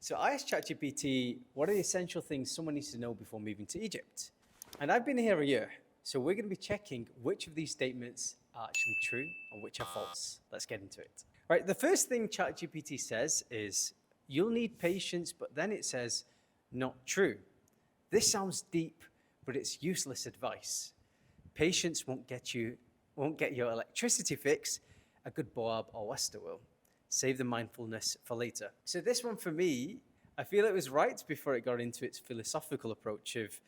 So I asked ChatGPT, what are the essential things someone needs to know before moving to Egypt? And I've been here a year, so we're going to be checking which of these statements are actually true and which are false. Let's get into it. Right, the first thing ChatGPT says is, you'll need patience, but then it says, not true. This sounds deep, but it's useless advice. Patience won't get your electricity fix. A good Boab or Wester will. Save the mindfulness for later. So this one for me, I feel it was right before it got into its philosophical approach of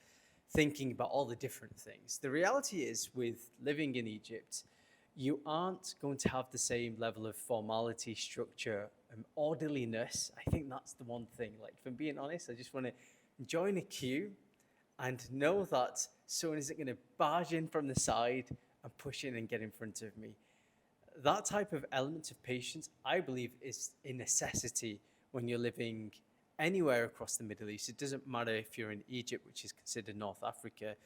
thinking about all the different things. The reality is, with living in Egypt, you aren't going to have the same level of formality, structure, and orderliness. I think that's the one thing. Like, if I'm being honest, I just want to join a queue and know that someone isn't going to barge in from the side and push in and get in front of me. That type of element of patience, I believe, is a necessity when you're living anywhere across the Middle East. It doesn't matter if you're in Egypt, which is considered North Africa,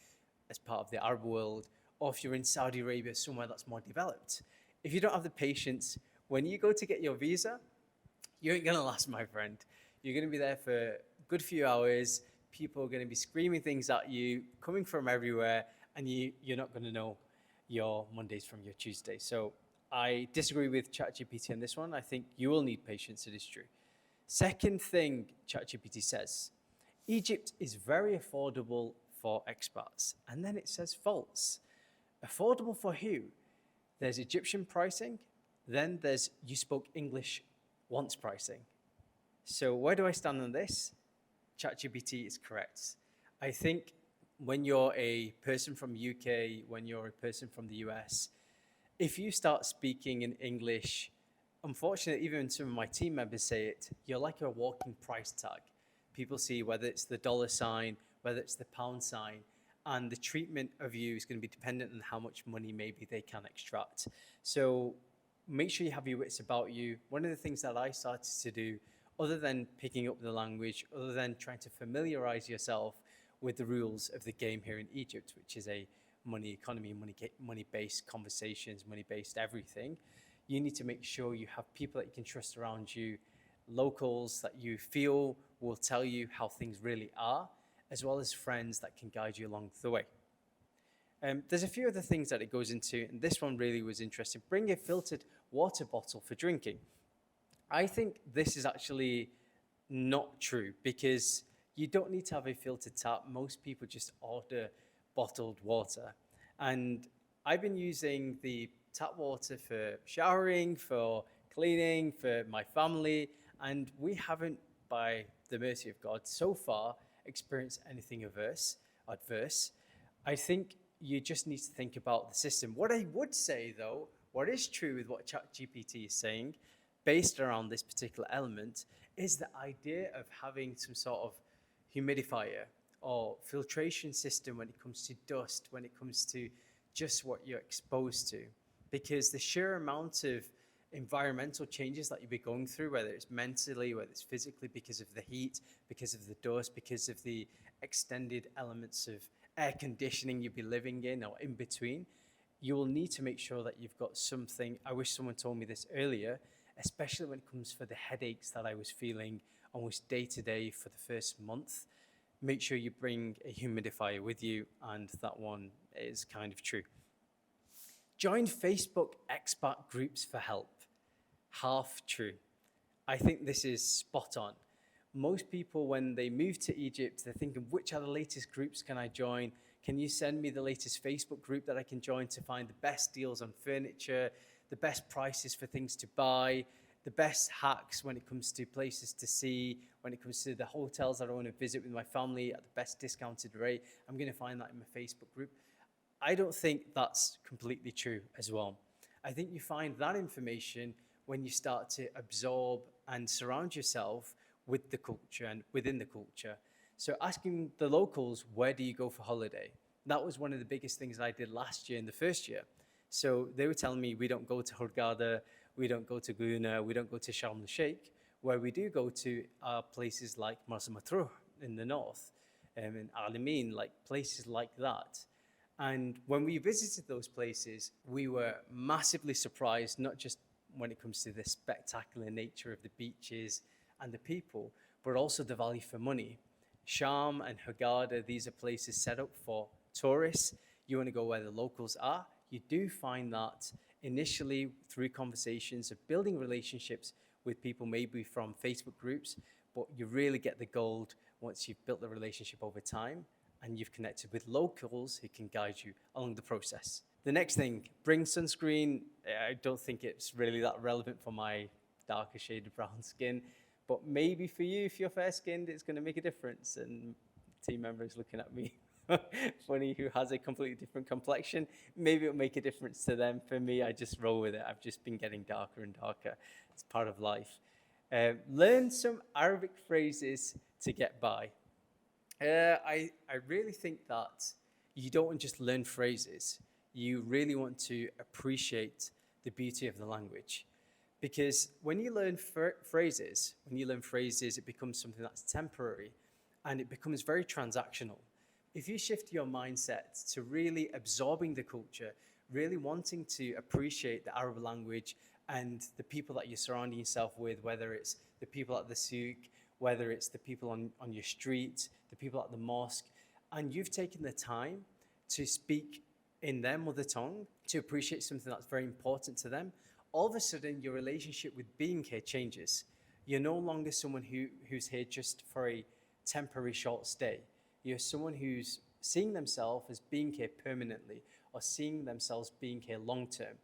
as part of the Arab world, or if you're in Saudi Arabia, somewhere that's more developed. If you don't have the patience, when you go to get your visa, you ain't gonna last, my friend. You're gonna be there for a good few hours. People are gonna be screaming things at you, coming from everywhere, and you're not gonna know your Mondays from your Tuesdays. So I disagree with ChatGPT on this one. I think you will need patience, it is true. Second thing ChatGPT says, Egypt is very affordable for expats. And then it says false. Affordable for who? There's Egyptian pricing, then there's you spoke English once pricing. So where do I stand on this? ChatGPT is correct. I think when you're a person from UK, when you're a person from the US, if you start speaking in English, unfortunately, even some of my team members say it, you're like a walking price tag. People see whether it's the dollar sign, whether it's the pound sign, and the treatment of you is going to be dependent on how much money maybe they can extract. So make sure you have your wits about you. One of the things that I started to do, other than picking up the language, other than trying to familiarize yourself with the rules of the game here in Egypt, which is a money economy, money-based conversations, money-based everything, you need to make sure you have people that you can trust around you, locals that you feel will tell you how things really are, as well as friends that can guide you along the way. There's a few other things that it goes into, and this one really was interesting. Bring a filtered water bottle for drinking. I think this is actually not true, because you don't need to have a filtered tap. Most people just order bottled water. And I've been using the tap water for showering, for cleaning, for my family, and we haven't, by the mercy of God, so far experienced anything adverse. I think you just need to think about the system. What I would say, though, what is true with what ChatGPT is saying, based around this particular element, is the idea of having some sort of humidifier or filtration system when it comes to dust, when it comes to just what you're exposed to. Because the sheer amount of environmental changes that you'll be going through, whether it's mentally, whether it's physically, because of the heat, because of the dust, because of the extended elements of air conditioning you'll be living in or in between, you will need to make sure that you've got something. I wish someone told me this earlier, especially when it comes for the headaches that I was feeling almost day to day for the first month. Make sure you bring a humidifier with you, and that one is kind of true. Join Facebook expat groups for help. Half true. I think this is spot on. Most people, when they move to Egypt, they're thinking, which are the latest groups can I join? Can you send me the latest Facebook group that I can join to find the best deals on furniture, the best prices for things to buy, the best hacks when it comes to places to see, when it comes to the hotels that I want to visit with my family at the best discounted rate? I'm going to find that in my Facebook group. I don't think that's completely true as well. I think you find that information when you start to absorb and surround yourself with the culture and within the culture. So asking the locals, where do you go for holiday? That was one of the biggest things I did last year in the first year. So they were telling me, we don't go to Hurghada, we don't go to Guna, we don't go to Sharm el-Sheikh. Where we do go to are places like Marsa Matruh in the north, in Alamein, like places like that. And when we visited those places, we were massively surprised, not just when it comes to the spectacular nature of the beaches and the people, but also the value for money. Sharm and Hurghada, these are places set up for tourists. You want to go where the locals are. You do find that initially through conversations of building relationships with people, maybe from Facebook groups, but you really get the gold once you've built the relationship over time and you've connected with locals who can guide you along the process. The next thing, bring sunscreen. I don't think it's really that relevant for my darker shaded brown skin, but maybe for you, if you're fair skinned, it's going to make a difference. And team member is looking at me funny, who has a completely different complexion. Maybe it'll make a difference to them. For me, I just roll with it. I've just been getting darker and darker. It's part of life. Learn some Arabic phrases to get by. I really think that you don't want to just learn phrases. You really want to appreciate the beauty of the language. Because when you learn phrases, it becomes something that's temporary and it becomes very transactional. If you shift your mindset to really absorbing the culture, really wanting to appreciate the Arab language and the people that you're surrounding yourself with, whether it's the people at the souk, whether it's the people on your street, the people at the mosque, and you've taken the time to speak in their mother tongue, to appreciate something that's very important to them, all of a sudden your relationship with being here changes. You're no longer someone who's here just for a temporary short stay. You're someone who's seeing themselves as being here permanently or seeing themselves being here long term.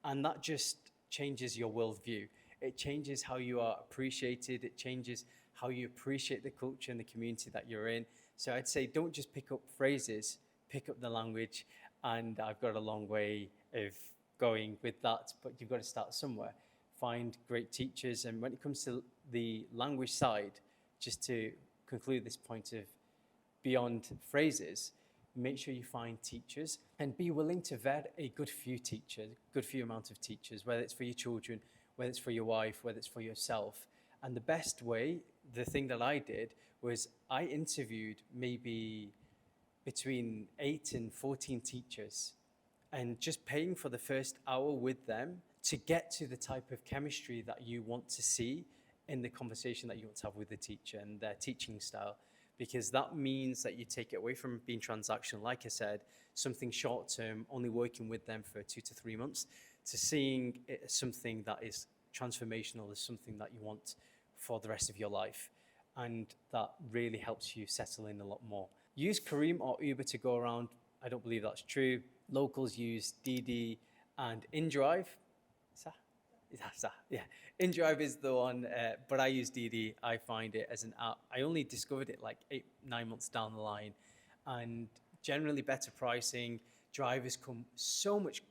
And that just changes your worldview. It changes how you are appreciated. It changes how you appreciate the culture and the community that you're in. So I'd say don't just pick up phrases, pick up the language. And I've got a long way of going with that, but you've got to start somewhere. Find great teachers. And when it comes to the language side, just to conclude this point of beyond phrases, make sure you find teachers and be willing to vet a good few amount of teachers, whether it's for your children, whether it's for your wife, whether it's for yourself. And the best way, the thing that I did, was I interviewed maybe between 8 and 14 teachers, and just paying for the first hour with them to get to the type of chemistry that you want to see in the conversation that you want to have with the teacher and their teaching style. Because that means that you take it away from being transactional, like I said, something short term, only working with them for 2 to 3 months, to seeing it as something that is transformational, as something that you want for the rest of your life. And that really helps you settle in a lot more. Use Careem or Uber to go around. I don't believe that's true. Locals use Didi and InDrive. Yeah, InDrive is the one, but I use Didi. I find it as an app. I only discovered it like 8-9 months down the line, and generally better pricing. Drivers come so much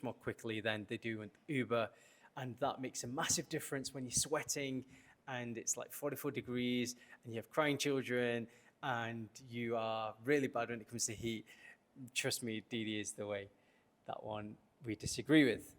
more quickly than they do with Uber, and that makes a massive difference when you're sweating and it's like 44 degrees and you have crying children and you are really bad when it comes to heat. Trust me, Didi is the way. That one we disagree with.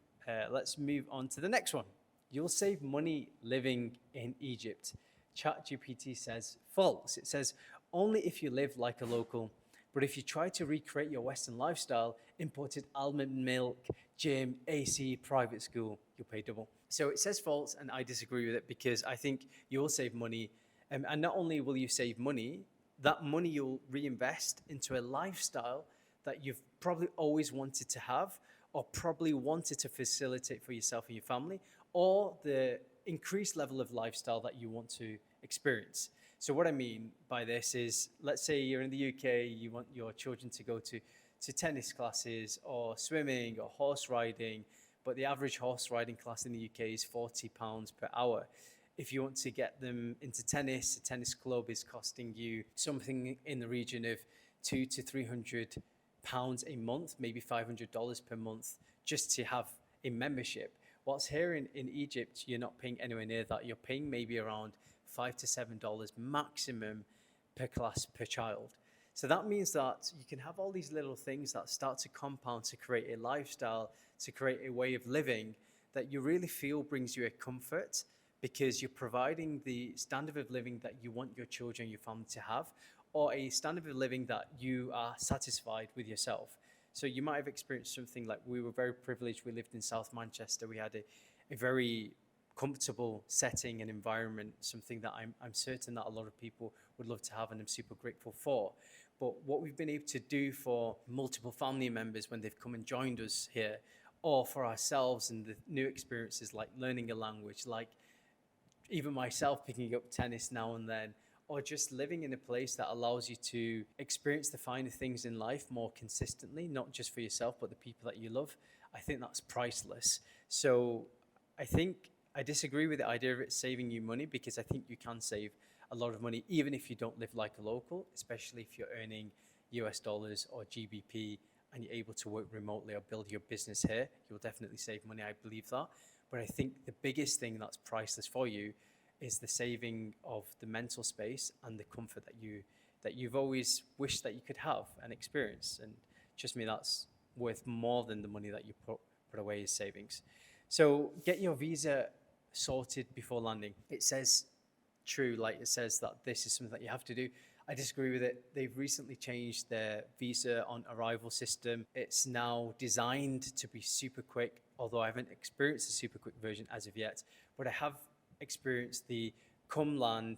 Let's move on to the next one. You'll save money living in Egypt. ChatGPT says false. It says only if you live like a local, but if you try to recreate your Western lifestyle, imported almond milk, gym, AC, private school, you'll pay double. So it says false, and I disagree with it because I think you'll save money. And not only will you save money, that money you'll reinvest into a lifestyle that you've probably always wanted to have, or probably wanted to facilitate for yourself and your family, or the increased level of lifestyle that you want to experience. So what I mean by this is, let's say you're in the UK, you want your children to go to tennis classes or swimming or horse riding, but the average horse riding class in the UK is £40 per hour. If you want to get them into tennis, a tennis club is costing you something in the region of £200 to £300 a month, maybe $500 per month, just to have a membership. Whilst here in Egypt, you're not paying anywhere near that. You're paying maybe around $5 to $7 maximum per class per child. So that means that you can have all these little things that start to compound to create a lifestyle, to create a way of living that you really feel brings you a comfort, because you're providing the standard of living that you want your children, your family to have, or a standard of living that you are satisfied with yourself. So you might have experienced something like, we were very privileged. We lived in South Manchester. We had a very comfortable setting and environment, something that I'm certain that a lot of people would love to have and I'm super grateful for. But what we've been able to do for multiple family members when they've come and joined us here, or for ourselves and the new experiences like learning a language, like even myself picking up tennis now and then, or just living in a place that allows you to experience the finer things in life more consistently, not just for yourself, but the people that you love, I think that's priceless. So I think I disagree with the idea of it saving you money, because I think you can save a lot of money even if you don't live like a local, especially if you're earning US dollars or GBP and you're able to work remotely or build your business here. You'll definitely save money, I believe that. But I think the biggest thing that's priceless for you is the saving of the mental space and the comfort that you've always wished that you could have and experience. And trust me, that's worth more than the money that you put away as savings. So get your visa sorted before landing. It says true, like it says that this is something that you have to do. I disagree with it. They've recently changed their visa on arrival system. It's now designed to be super quick, although I haven't experienced the super quick version as of yet. But I have experienced the come land,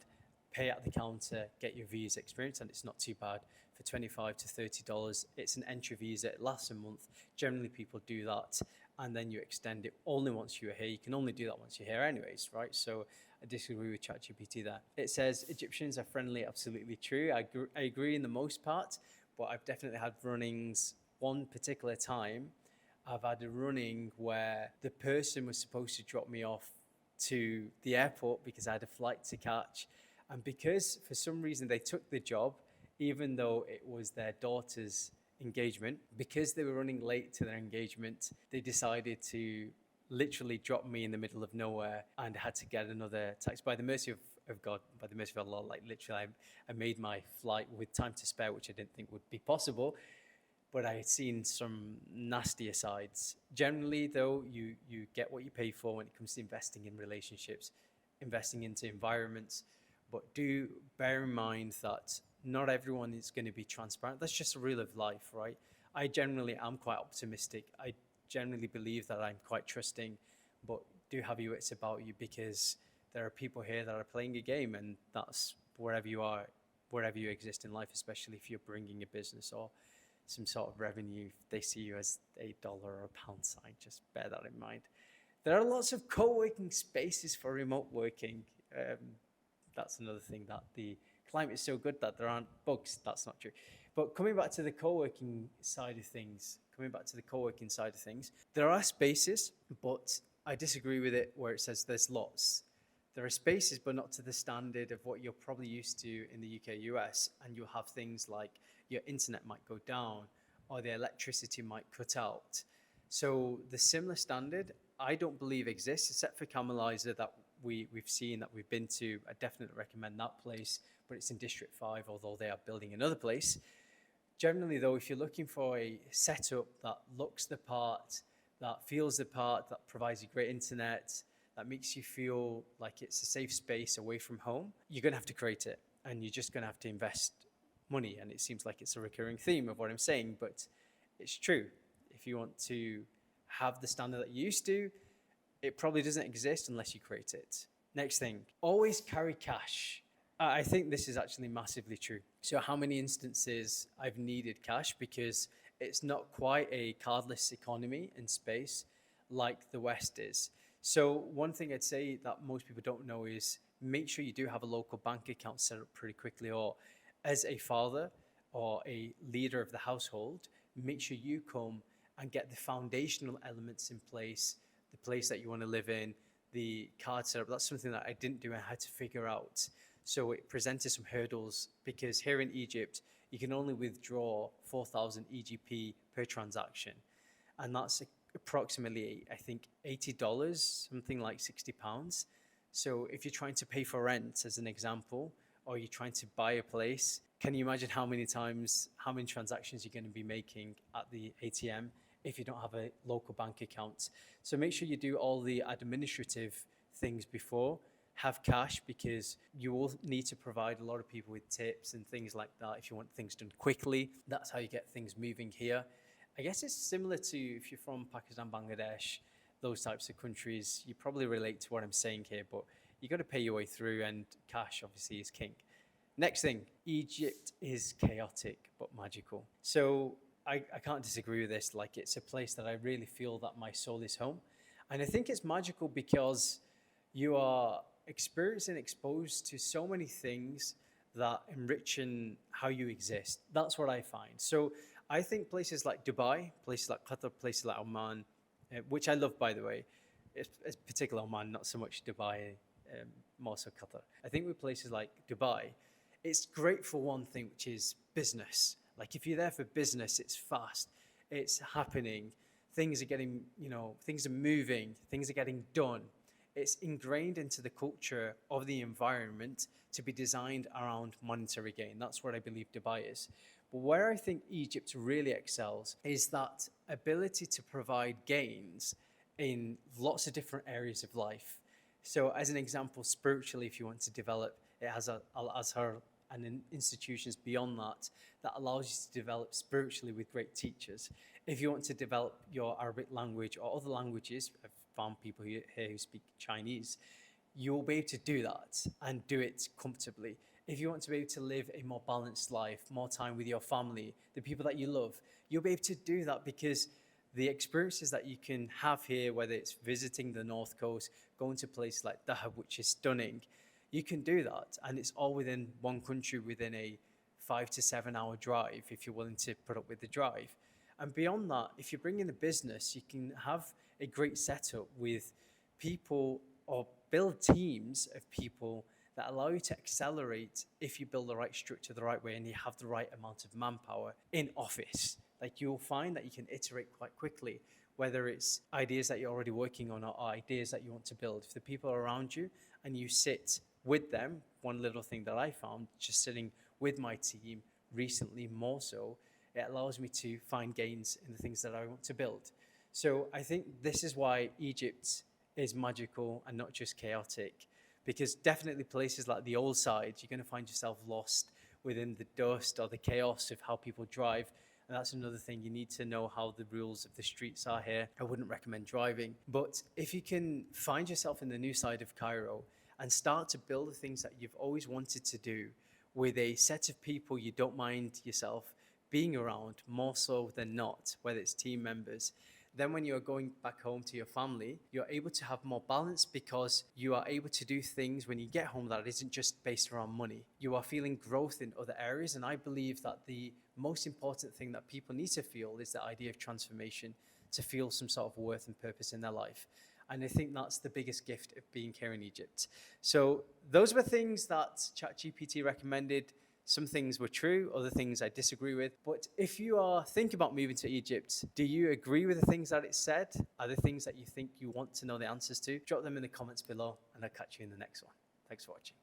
pay at the counter, get your visa experience, and it's not too bad for $25 to $30. It's an entry visa. It lasts a month. Generally, people do that, and then you extend it only once you're here. You can only do that once you're here anyways, right? So I disagree with ChatGPT there. It says Egyptians are friendly, absolutely true. I agree in the most part, but I've definitely had run-ins. One particular time, I've had a run-in where the person was supposed to drop me off to the airport because I had a flight to catch. And because for some reason they took the job, even though it was their daughter's engagement, because they were running late to their engagement, they decided to literally drop me in the middle of nowhere and had to get another taxi. By the mercy of God, by the mercy of Allah, like literally I made my flight with time to spare, which I didn't think would be possible. But I had seen some nastier sides. Generally, though, you get what you pay for when it comes to investing in relationships, investing into environments. But do bear in mind that not everyone is going to be transparent. That's just a rule of life, right? I generally am quite optimistic. I generally believe that I'm quite trusting, but do have your wits about you, because there are people here that are playing a game, and that's wherever you are, wherever you exist in life, especially if you're bringing a business or some sort of revenue. If they see you as a dollar or a pound sign, just bear that in mind. There are lots of co-working spaces for remote working. That's another thing, that the climate is so good that there aren't bugs. That's not true. But coming back to the co-working side of things, there are spaces, but I disagree with it where it says there's lots. There are spaces, but not to the standard of what you're probably used to in the UK, US, and you'll have things like your internet might go down or the electricity might cut out. So the similar standard, I don't believe exists, except for Camelizer that we've seen, that we've been to. I definitely recommend that place, but it's in District 5, although they are building another place. Generally, though, if you're looking for a setup that looks the part, that feels the part, that provides you great internet, that makes you feel like it's a safe space away from home, you're going to have to create it, and you're just going to have to invest money. And it seems like it's a recurring theme of what I'm saying, but it's true. If you want to have the standard that you used to, it probably doesn't exist unless you create it. Next thing, always carry cash. I think this is actually massively true. So how many instances I've needed cash, because it's not quite a cardless economy in space like the West is. So one thing I'd say that most people don't know is make sure you do have a local bank account set up pretty quickly, or as a father or a leader of the household, make sure you come and get the foundational elements in place, the place that you want to live in, the card setup. That's something that I didn't do and I had to figure out. So it presented some hurdles, because here in Egypt, you can only withdraw 4,000 EGP per transaction. And that's approximately, I think, $80, something like £60. So if you're trying to pay for rent, as an example, or you're trying to buy a place, can you imagine how many transactions you're going to be making at the ATM if you don't have a local bank account? So make sure you do all the administrative things before. Have cash, because you will need to provide a lot of people with tips and things like that if you want things done quickly. That's how you get things moving here. I guess it's similar to if you're from Pakistan, Bangladesh, those types of countries, you probably relate to what I'm saying here, but you got to pay your way through, and cash obviously is king. Next thing, Egypt is chaotic but magical. So I can't disagree with this. Like, it's a place that I really feel that my soul is home. And I think it's magical because you are experiencing, exposed to so many things that enrichen how you exist. That's what I find. So I think places like Dubai, places like Qatar, places like Oman, which I love, by the way, it's particularly Oman, not so much Dubai, more so Qatar. I think with places like Dubai, it's great for one thing, which is business. Like, if you're there for business, it's fast, it's happening, things are getting, things are moving, things are getting done. It's ingrained into the culture of the environment to be designed around monetary gain. That's what I believe Dubai is. But where I think Egypt really excels is that ability to provide gains in lots of different areas of life. So, as an example, spiritually, if you want to develop, it has Al-Azhar and institutions beyond that that allows you to develop spiritually with great teachers. If you want to develop your Arabic language or other languages, I've found people here who speak Chinese, you'll be able to do that and do it comfortably. If you want to be able to live a more balanced life, more time with your family, the people that you love, you'll be able to do that because the experiences that you can have here, whether it's visiting the North Coast, going to places like Dahab, which is stunning, you can do that. And it's all within one country, within a 5 to 7 hour drive, if you're willing to put up with the drive. And beyond that, if you bring in the business, you can have a great setup with people or build teams of people that allow you to accelerate if you build the right structure the right way and you have the right amount of manpower in office. Like, you'll find that you can iterate quite quickly, whether it's ideas that you're already working on or ideas that you want to build. If the people are around you and you sit with them, one little thing that I found just sitting with my team recently more so, it allows me to find gains in the things that I want to build. So I think this is why Egypt is magical and not just chaotic, because definitely places like the old side, you're going to find yourself lost within the dust or the chaos of how people drive. And that's another thing. You need to know how the rules of the streets are here. I wouldn't recommend driving. But if you can find yourself in the new side of Cairo and start to build the things that you've always wanted to do with a set of people you don't mind yourself being around more so than not, whether it's team members, then when you're going back home to your family, you're able to have more balance because you are able to do things when you get home that isn't just based around money. You are feeling growth in other areas. And I believe that the most important thing that people need to feel is the idea of transformation, to feel some sort of worth and purpose in their life. And I think that's the biggest gift of being here in Egypt. So those were things that ChatGPT recommended. Some things were true, other things I disagree with. But if you are thinking about moving to Egypt, do you agree with the things that it said? Are there things that you think you want to know the answers to? Drop them in the comments below, and I'll catch you in the next one. Thanks for watching.